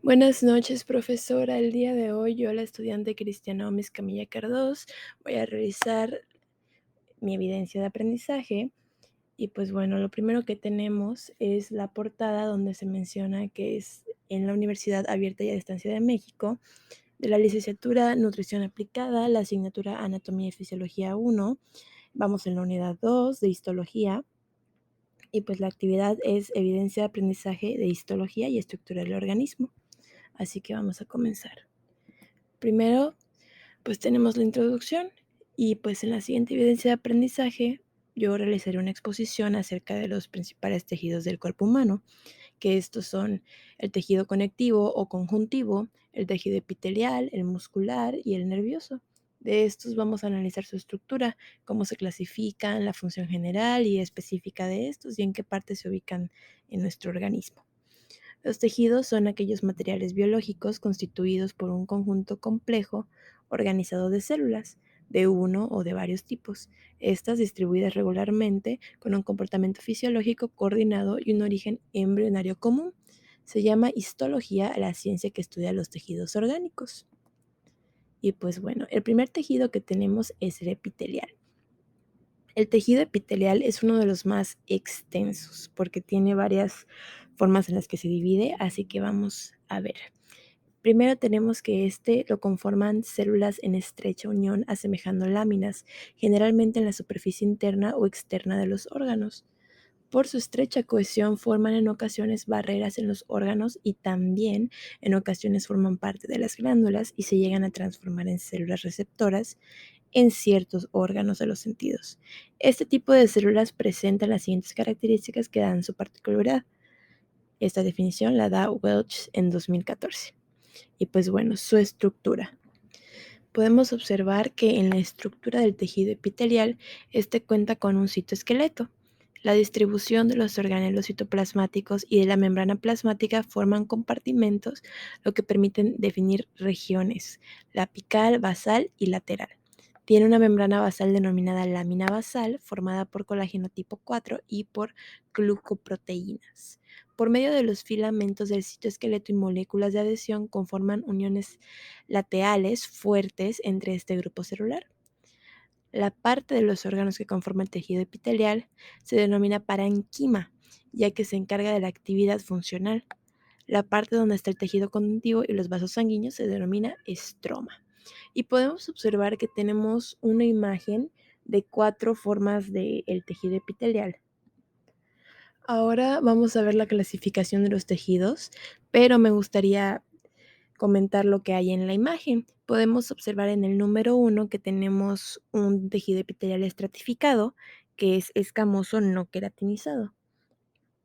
Buenas noches, profesora. El día de hoy yo, la estudiante Cristiana Omis Camilla Cardós, voy a realizar mi evidencia de aprendizaje. Y pues bueno, lo primero que tenemos es la portada donde se menciona que es en la Universidad Abierta y a Distancia de México, de la licenciatura Nutrición Aplicada, la asignatura Anatomía y Fisiología 1. Vamos en la unidad 2 de Histología. Y pues la actividad es evidencia de aprendizaje de histología y estructura del organismo. Así que vamos a comenzar. Primero, pues tenemos la introducción y pues en la siguiente evidencia de aprendizaje yo realizaré una exposición acerca de los principales tejidos del cuerpo humano, que estos son el tejido conectivo o conjuntivo, el tejido epitelial, el muscular y el nervioso. De estos vamos a analizar su estructura, cómo se clasifican, la función general y específica de estos y en qué parte se ubican en nuestro organismo. Los tejidos son aquellos materiales biológicos constituidos por un conjunto complejo organizado de células, de uno o de varios tipos, estas distribuidas regularmente con un comportamiento fisiológico coordinado y un origen embrionario común. Se llama histología a la ciencia que estudia los tejidos orgánicos. Y pues bueno, el primer tejido que tenemos es el epitelial. El tejido epitelial es uno de los más extensos porque tiene varias formas en las que se divide, así que vamos a ver. Primero tenemos que lo conforman células en estrecha unión asemejando láminas, generalmente en la superficie interna o externa de los órganos. Por su estrecha cohesión forman en ocasiones barreras en los órganos y también en ocasiones forman parte de las glándulas y se llegan a transformar en células receptoras en ciertos órganos de los sentidos. Este tipo de células presentan las siguientes características que dan su particularidad. Esta definición la da Welch en 2014. Y pues bueno, su estructura. Podemos observar que en la estructura del tejido epitelial, este cuenta con un citoesqueleto. La distribución de los organelos citoplasmáticos y de la membrana plasmática forman compartimentos, lo que permiten definir regiones, la apical, basal y lateral. Tiene una membrana basal denominada lámina basal, formada por colágeno tipo 4 y por glucoproteínas. Por medio de los filamentos del citoesqueleto y moléculas de adhesión conforman uniones laterales fuertes entre este grupo celular. La parte de los órganos que conforma el tejido epitelial se denomina parenquima, ya que se encarga de la actividad funcional. La parte donde está el tejido conjuntivo y los vasos sanguíneos se denomina estroma. Y podemos observar que tenemos una imagen de 4 formas del tejido epitelial. Ahora vamos a ver la clasificación de los tejidos, pero me gustaría comentar lo que hay en la imagen. Podemos observar en el número 1 que tenemos un tejido epitelial estratificado, que es escamoso no queratinizado.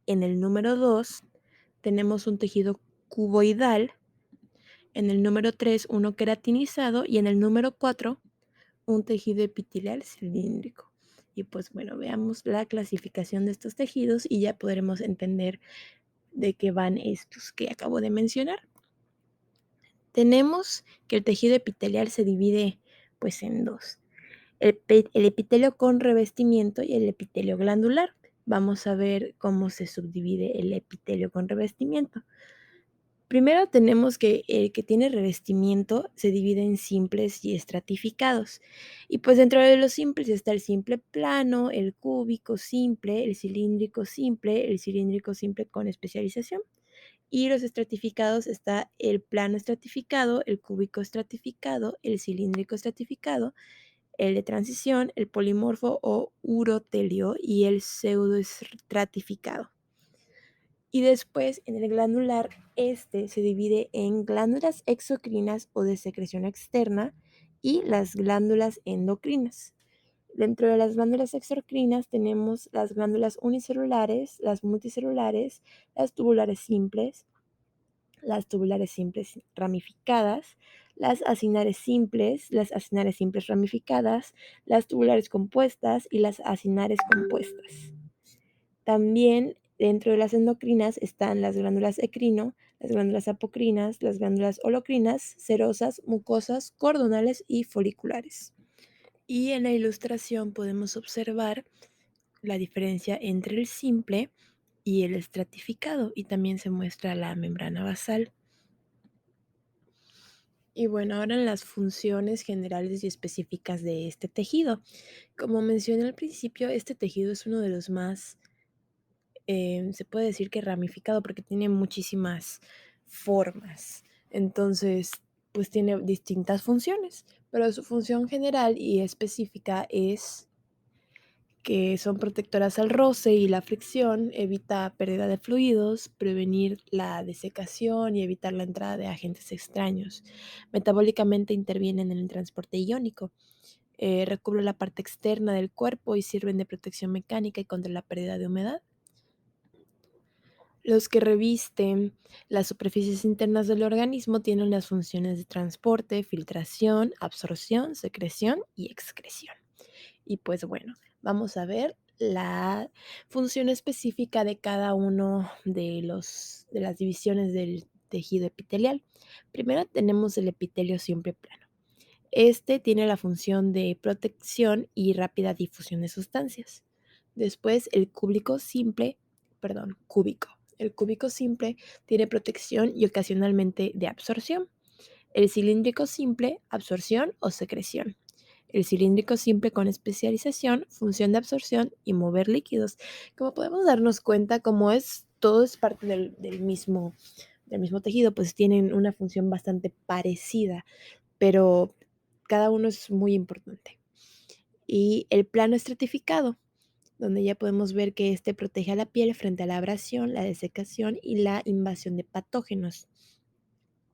En el número 2 tenemos un tejido cuboidal, en el número 3 uno queratinizado y en el número 4 un tejido epitelial cilíndrico. Y pues bueno, veamos la clasificación de estos tejidos y ya podremos entender de qué van estos que acabo de mencionar. Tenemos que el tejido epitelial se divide pues en dos, el epitelio con revestimiento y el epitelio glandular. Vamos a ver cómo se subdivide el epitelio con revestimiento. Primero tenemos que el que tiene revestimiento se divide en simples y estratificados. Y pues dentro de los simples está el simple plano, el cúbico simple, el cilíndrico simple con especialización. Y los estratificados está el plano estratificado, el cúbico estratificado, el cilíndrico estratificado, el de transición, el polimorfo o urotelio y el pseudoestratificado. Y después en el glandular, se divide en glándulas exocrinas o de secreción externa y las glándulas endocrinas. Dentro de las glándulas exocrinas tenemos las glándulas unicelulares, las multicelulares, las tubulares simples ramificadas, las acinares simples ramificadas, las tubulares compuestas y las acinares compuestas. También dentro de las endocrinas están las glándulas ecrino, las glándulas apocrinas, las glándulas holocrinas, serosas, mucosas, cordonales y foliculares. Y en la ilustración podemos observar la diferencia entre el simple y el estratificado y también se muestra la membrana basal. Y bueno, ahora en las funciones generales y específicas de este tejido. Como mencioné al principio, este tejido es uno de los más, se puede decir que ramificado porque tiene muchísimas formas. Entonces, pues tiene distintas funciones, pero su función general y específica es que son protectoras al roce y la fricción, evita pérdida de fluidos, prevenir la desecación y evitar la entrada de agentes extraños. Metabólicamente intervienen en el transporte iónico, recubren la parte externa del cuerpo y sirven de protección mecánica y contra la pérdida de humedad. Los que revisten las superficies internas del organismo tienen las funciones de transporte, filtración, absorción, secreción y excreción. Y pues bueno, vamos a ver la función específica de cada uno de las divisiones del tejido epitelial. Primero tenemos el epitelio siempre plano. Este tiene la función de protección y rápida difusión de sustancias. Después el cúbico. El cúbico simple tiene protección y ocasionalmente de absorción. El cilíndrico simple, absorción o secreción. El cilíndrico simple con especialización, función de absorción y mover líquidos. Como podemos darnos cuenta, como todo es parte del mismo tejido, pues tienen una función bastante parecida, pero cada uno es muy importante. Y el plano estratificado, donde ya podemos ver que este protege a la piel frente a la abrasión, la desecación y la invasión de patógenos.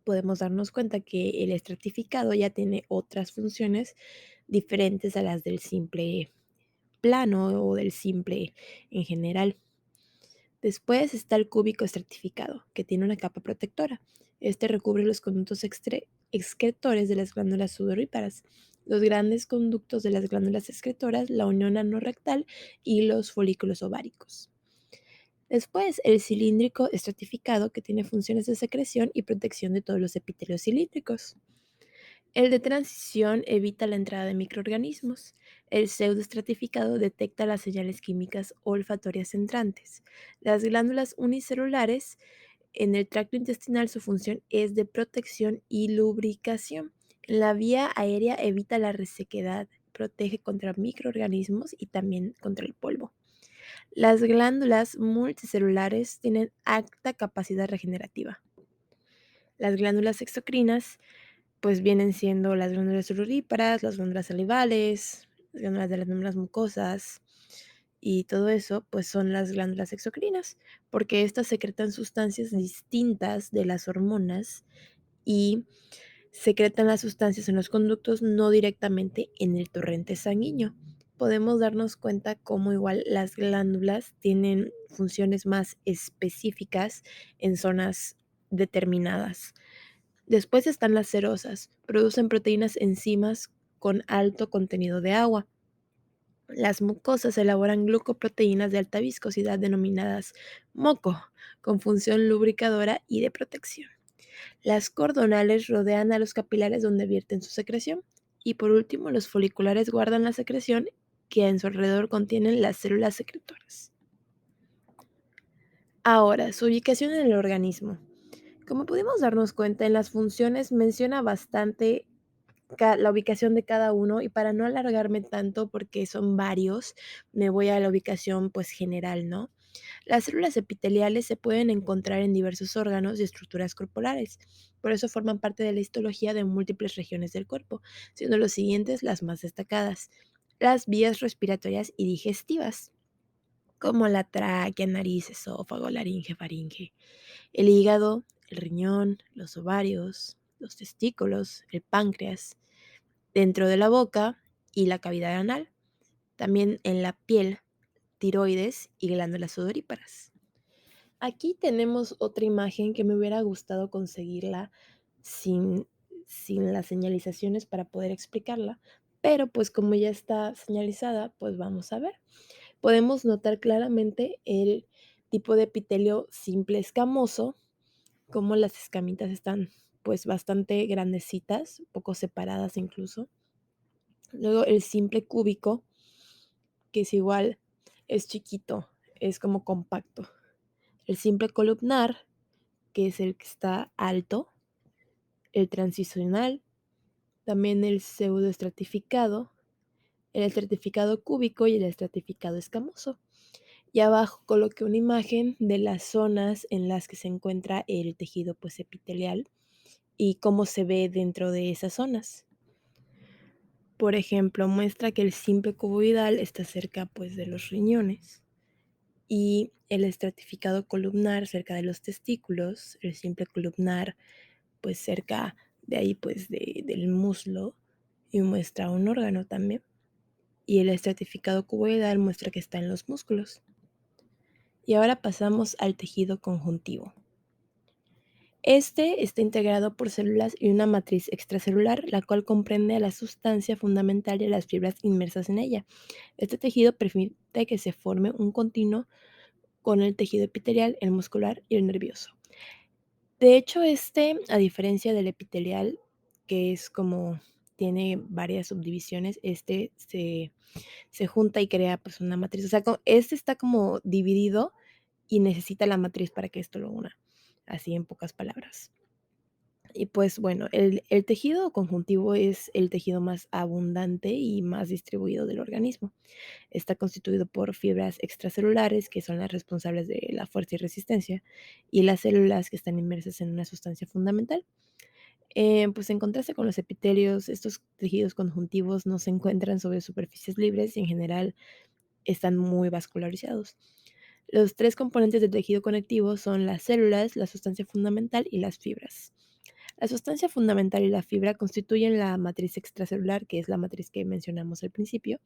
Podemos darnos cuenta que el estratificado ya tiene otras funciones diferentes a las del simple plano o del simple en general. Después está el cúbico estratificado, que tiene una capa protectora. Este recubre los conductos excretores de las glándulas sudoríparas, los grandes conductos de las glándulas excretoras, la unión anorrectal y los folículos ováricos. Después, el cilíndrico estratificado, que tiene funciones de secreción y protección de todos los epitelios cilíndricos. El de transición evita la entrada de microorganismos. El pseudoestratificado detecta las señales químicas olfatorias entrantes. Las glándulas unicelulares en el tracto intestinal, su función es de protección y lubricación. En la vía aérea evita la resequedad, protege contra microorganismos y también contra el polvo. Las glándulas multicelulares tienen alta capacidad regenerativa. Las glándulas exocrinas pues vienen siendo las glándulas sudoríparas, las glándulas salivales, las glándulas de las membranas mucosas y todo eso, pues son las glándulas exocrinas, porque estas secretan sustancias distintas de las hormonas y secretan las sustancias en los conductos, no directamente en el torrente sanguíneo. Podemos darnos cuenta cómo igual las glándulas tienen funciones más específicas en zonas determinadas. Después están las cerosas, producen proteínas enzimas con alto contenido de agua. Las mucosas elaboran glucoproteínas de alta viscosidad denominadas moco, con función lubricadora y de protección. Las cordonales rodean a los capilares donde vierten su secreción. Y por último, los foliculares guardan la secreción que en su alrededor contienen las células secretoras. Ahora, su ubicación en el organismo. Como pudimos darnos cuenta, en las funciones menciona bastante la ubicación de cada uno, y para no alargarme tanto porque son varios, me voy a la ubicación pues general, ¿no? Las células epiteliales se pueden encontrar en diversos órganos y estructuras corporales, por eso forman parte de la histología de múltiples regiones del cuerpo, siendo los siguientes las más destacadas: las vías respiratorias y digestivas, como la tráquea, nariz, esófago, laringe, faringe, el hígado, el riñón, los ovarios, los testículos, el páncreas, dentro de la boca y la cavidad anal, también en la piel, tiroides y glándulas sudoríparas. Aquí tenemos otra imagen que me hubiera gustado conseguirla sin, sin las señalizaciones para poder explicarla, pero pues como ya está señalizada, pues vamos a ver. Podemos notar claramente el tipo de epitelio simple escamoso, como las escamitas están pues bastante grandecitas, poco separadas incluso. Luego el simple cúbico, que es igual, es chiquito, es como compacto. El simple columnar, que es el que está alto. el transicional, también el pseudoestratificado, el estratificado cúbico y el estratificado escamoso. Y abajo coloqué una imagen de las zonas en las que se encuentra el tejido pues epitelial y cómo se ve dentro de esas zonas. Por ejemplo, muestra que el simple cuboidal está cerca pues de los riñones y el estratificado columnar cerca de los testículos, el simple columnar pues cerca de ahí pues del muslo y muestra un órgano también. Y el estratificado cuboidal muestra que está en los músculos. Y ahora pasamos al tejido conjuntivo. Este está integrado por células y una matriz extracelular, la cual comprende a la sustancia fundamental y a las fibras inmersas en ella. Este tejido permite que se forme un continuo con el tejido epitelial, el muscular y el nervioso. De hecho, a diferencia del epitelial, que es como tiene varias subdivisiones, se junta y crea pues una matriz. O sea, este está como dividido y necesita la matriz para que esto lo una, así en pocas palabras. Y pues bueno, el tejido conjuntivo es el tejido más abundante y más distribuido del organismo. Está constituido por fibras extracelulares, que son las responsables de la fuerza y resistencia, y las células que están inmersas en una sustancia fundamental. Pues en contraste con los epitelios, estos tejidos conjuntivos no se encuentran sobre superficies libres y en general están muy vascularizados. Los tres componentes del tejido conectivo son las células, la sustancia fundamental y las fibras. La sustancia fundamental y la fibra constituyen la matriz extracelular, que es la matriz que mencionamos al principio,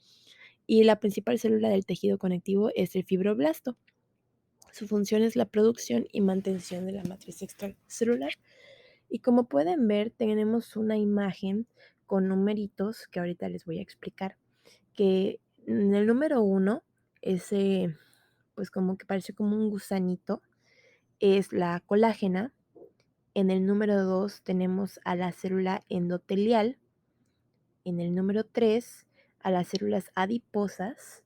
y la principal célula del tejido conectivo es el fibroblasto. Su función es la producción y mantención de la matriz extracelular. Y como pueden ver, tenemos una imagen con numeritos que ahorita les voy a explicar. Que en el número 1, ese pues como que parece como un gusanito, es la colágena. En el número 2 tenemos a la célula endotelial. En el número 3 a las células adiposas,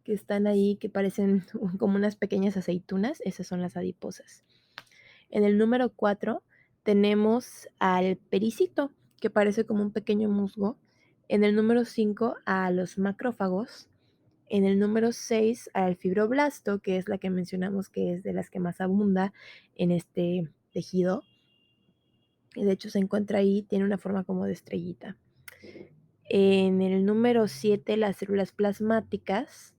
que están ahí, que parecen como unas pequeñas aceitunas, esas son las adiposas. En el número 4 tenemos al pericito, que parece como un pequeño musgo. En el número 5 a los macrófagos. En el número 6 al fibroblasto, que es la que mencionamos que es de las que más abunda en este tejido. Y de hecho se encuentra ahí, tiene una forma como de estrellita. En el número 7 las células plasmáticas,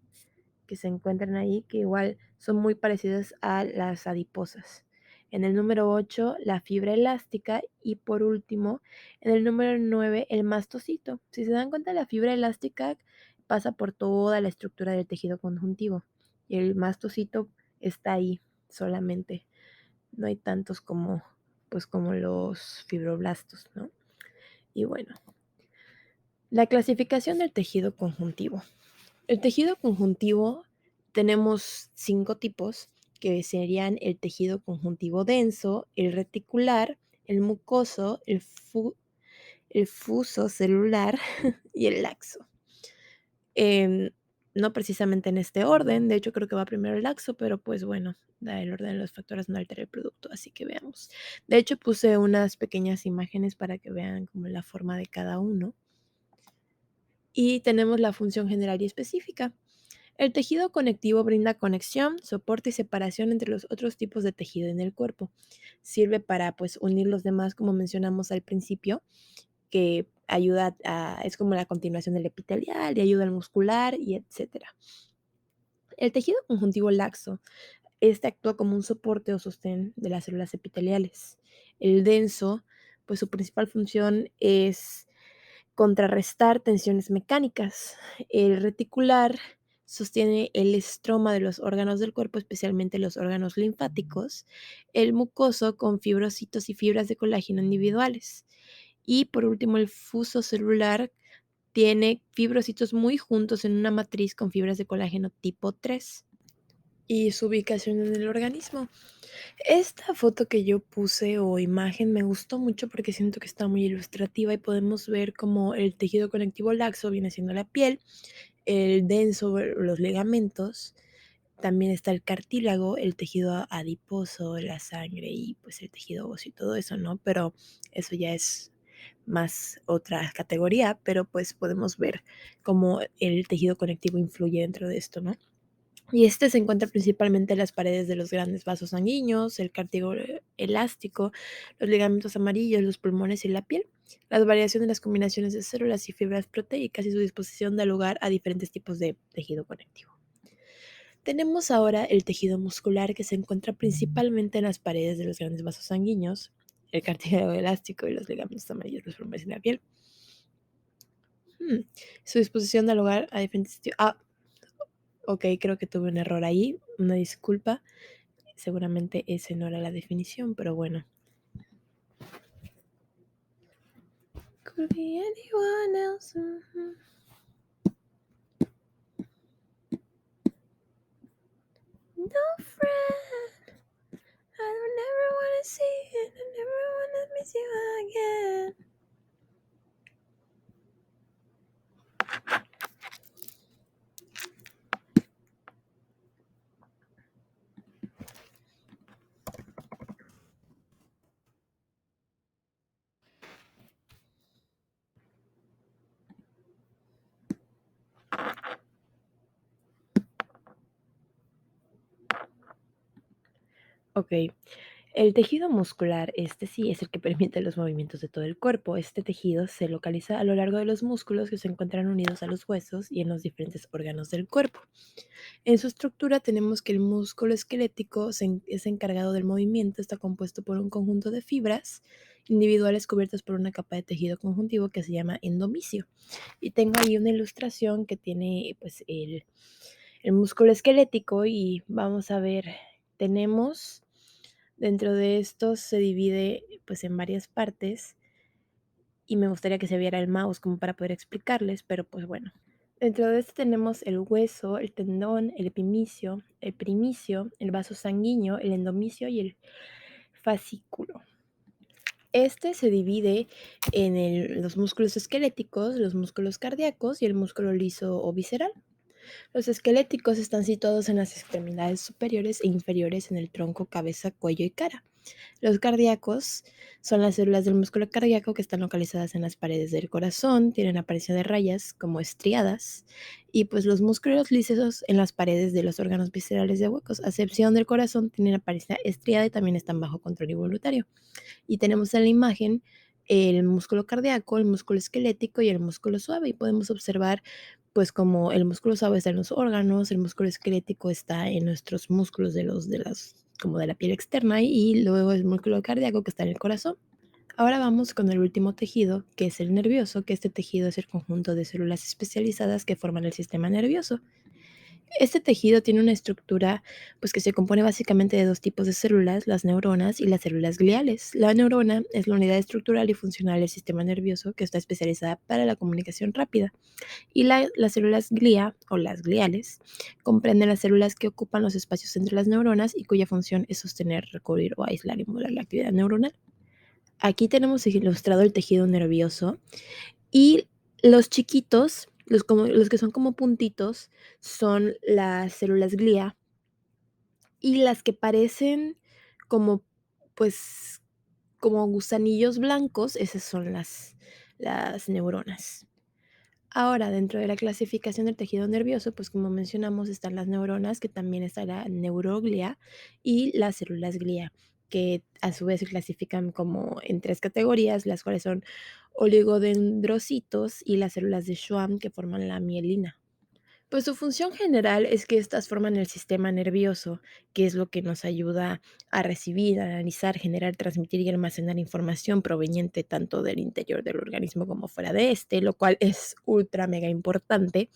que se encuentran ahí, que igual son muy parecidas a las adiposas. En el número 8, la fibra elástica. Y por último, en el número 9, el mastocito. Si se dan cuenta, la fibra elástica pasa por toda la estructura del tejido conjuntivo. Y el mastocito está ahí solamente. No hay tantos como los fibroblastos, ¿no? Y bueno, la clasificación del tejido conjuntivo. El tejido conjuntivo tenemos 5 tipos, que serían el tejido conjuntivo denso, el reticular, el mucoso, el fuso celular y el laxo. No precisamente en este orden, de hecho creo que va primero el laxo, pero pues bueno, el orden de los factores no altera el producto, así que veamos. De hecho puse unas pequeñas imágenes para que vean como la forma de cada uno. Y tenemos la función general y específica. El tejido conectivo brinda conexión, soporte y separación entre los otros tipos de tejido en el cuerpo. Sirve para pues unir los demás, como mencionamos al principio, que es como la continuación del epitelial y ayuda al muscular y etcétera. El tejido conjuntivo laxo, este actúa como un soporte o sostén de las células epiteliales. El denso, pues su principal función es contrarrestar tensiones mecánicas. El reticular sostiene el estroma de los órganos del cuerpo, especialmente los órganos linfáticos. El mucoso con fibrocitos y fibras de colágeno individuales. Y por último, el fuso celular tiene fibrocitos muy juntos en una matriz con fibras de colágeno tipo 3. Y su ubicación en el organismo. Esta foto que yo puse o imagen me gustó mucho porque siento que está muy ilustrativa y podemos ver como el tejido conectivo laxo viene siendo la piel, el denso los ligamentos, también está el cartílago, el tejido adiposo, la sangre y pues el tejido óseo y todo eso, ¿no? Pero eso ya es más otra categoría, pero pues podemos ver cómo el tejido conectivo influye dentro de esto, ¿no? Y este se encuentra principalmente en las paredes de los grandes vasos sanguíneos, el cartílago elástico, los ligamentos amarillos, los pulmones y la piel. Las variaciones de las combinaciones de células y fibras proteicas y su disposición da lugar a diferentes tipos de tejido conectivo. Tenemos ahora el tejido muscular que se encuentra principalmente en las paredes de los grandes vasos sanguíneos, el cartílago elástico y los ligamentos amarillos, los pulmones y la piel. Su disposición da lugar a diferentes tipos. Ok, creo que tuve un error ahí, una disculpa. Seguramente ese no era la definición, pero bueno. Could be anyone else. No friend, I don't never wanna see it, I never wanna miss you again. Ok, el tejido muscular, este sí es el que permite los movimientos de todo el cuerpo. Este tejido se localiza a lo largo de los músculos que se encuentran unidos a los huesos y en los diferentes órganos del cuerpo. En su estructura tenemos que el músculo esquelético es encargado del movimiento, está compuesto por un conjunto de fibras individuales cubiertas por una capa de tejido conjuntivo que se llama endomisio. Y tengo ahí una ilustración que tiene pues el músculo esquelético y vamos a ver, tenemos dentro de esto se divide pues en varias partes y me gustaría que se viera el mouse como para poder explicarles, pero pues bueno. Dentro de este tenemos el hueso, el tendón, el epimicio, el primicio, el vaso sanguíneo, el endomisio y el fascículo. Este se divide en los músculos esqueléticos, los músculos cardíacos y el músculo liso o visceral. Los esqueléticos están situados en las extremidades superiores e inferiores en el tronco, cabeza, cuello y cara. Los cardíacos son las células del músculo cardíaco que están localizadas en las paredes del corazón, tienen aparición de rayas como estriadas, y pues los músculos lisos en las paredes de los órganos viscerales de huecos, a excepción del corazón, tienen aparición estriada y también están bajo control involuntario. Y tenemos en la imagen el músculo cardíaco, el músculo esquelético y el músculo suave, y podemos observar pues como el músculo suave está en los órganos, el músculo esquelético está en nuestros músculos como de la piel externa y luego el músculo cardíaco que está en el corazón. Ahora vamos con el último tejido, que es el nervioso, que este tejido es el conjunto de células especializadas que forman el sistema nervioso. Este tejido tiene una estructura pues, que se compone básicamente de dos tipos de células, las neuronas y las células gliales. La neurona es la unidad estructural y funcional del sistema nervioso que está especializada para la comunicación rápida. Y las células glía o las gliales comprenden las células que ocupan los espacios entre las neuronas y cuya función es sostener, recubrir o aislar y modular la actividad neuronal. Aquí tenemos ilustrado el tejido nervioso y los chiquitos, los que son como puntitos, son las células glía y las que parecen como, pues, como gusanillos blancos, esas son las neuronas. Ahora, dentro de la clasificación del tejido nervioso, pues como mencionamos, están las neuronas, que también está la neuroglia y las células glía, que a su vez se clasifican como en tres categorías, las cuales son oligodendrocitos y las células de Schwann, que forman la mielina. Pues su función general es que estas forman el sistema nervioso, que es lo que nos ayuda a recibir, analizar, generar, transmitir y almacenar información proveniente tanto del interior del organismo como fuera de este, lo cual es ultra mega importante.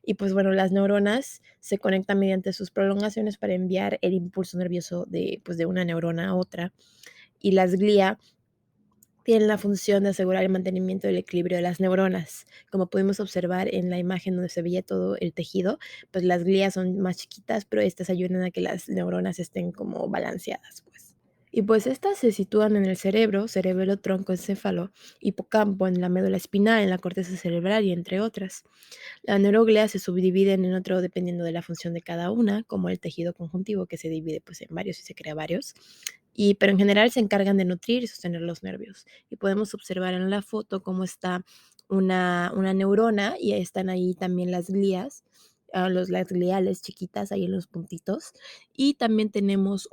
Y pues bueno, las neuronas se conectan mediante sus prolongaciones para enviar el impulso nervioso de una neurona a otra. Y las glía tienen la función de asegurar el mantenimiento del equilibrio de las neuronas. Como pudimos observar en la imagen donde se veía todo el tejido, pues las glías son más chiquitas, pero estas ayudan a que las neuronas estén como balanceadas, pues. Y pues estas se sitúan en el cerebelo, tronco, encéfalo, hipocampo, en la médula espinal, en la corteza cerebral y entre otras. Las neuroglias se subdividen en otro dependiendo de la función de cada una, como el tejido conjuntivo que se divide pues en varios y se crea varios. Pero en general se encargan de nutrir y sostener los nervios. Y podemos observar en la foto cómo está una neurona y están ahí también las glías, las gliales chiquitas ahí en los puntitos. Y también tenemos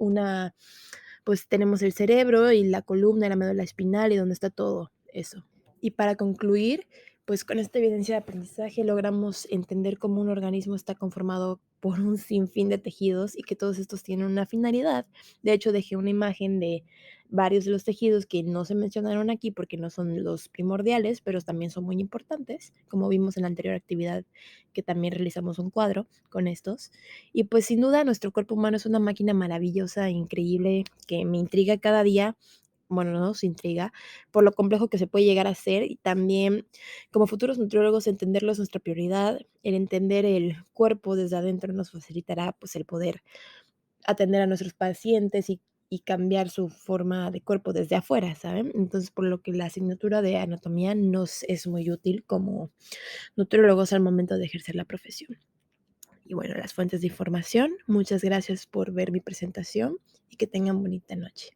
pues tenemos el cerebro y la columna, la médula espinal y donde está todo eso. Y para concluir, pues con esta evidencia de aprendizaje logramos entender cómo un organismo está conformado por un sinfín de tejidos y que todos estos tienen una finalidad. De hecho, dejé una imagen de varios de los tejidos que no se mencionaron aquí porque no son los primordiales, pero también son muy importantes, como vimos en la anterior actividad que también realizamos un cuadro con estos. Y pues sin duda nuestro cuerpo humano es una máquina maravillosa e increíble que me intriga cada día. Bueno, no nos intriga por lo complejo que se puede llegar a ser y también como futuros nutriólogos entenderlo es nuestra prioridad. El entender el cuerpo desde adentro nos facilitará pues el poder atender a nuestros pacientes y cambiar su forma de cuerpo desde afuera, ¿saben? Entonces, por lo que la asignatura de anatomía nos es muy útil como nutriólogos al momento de ejercer la profesión. Y bueno, las fuentes de información, muchas gracias por ver mi presentación y que tengan bonita noche.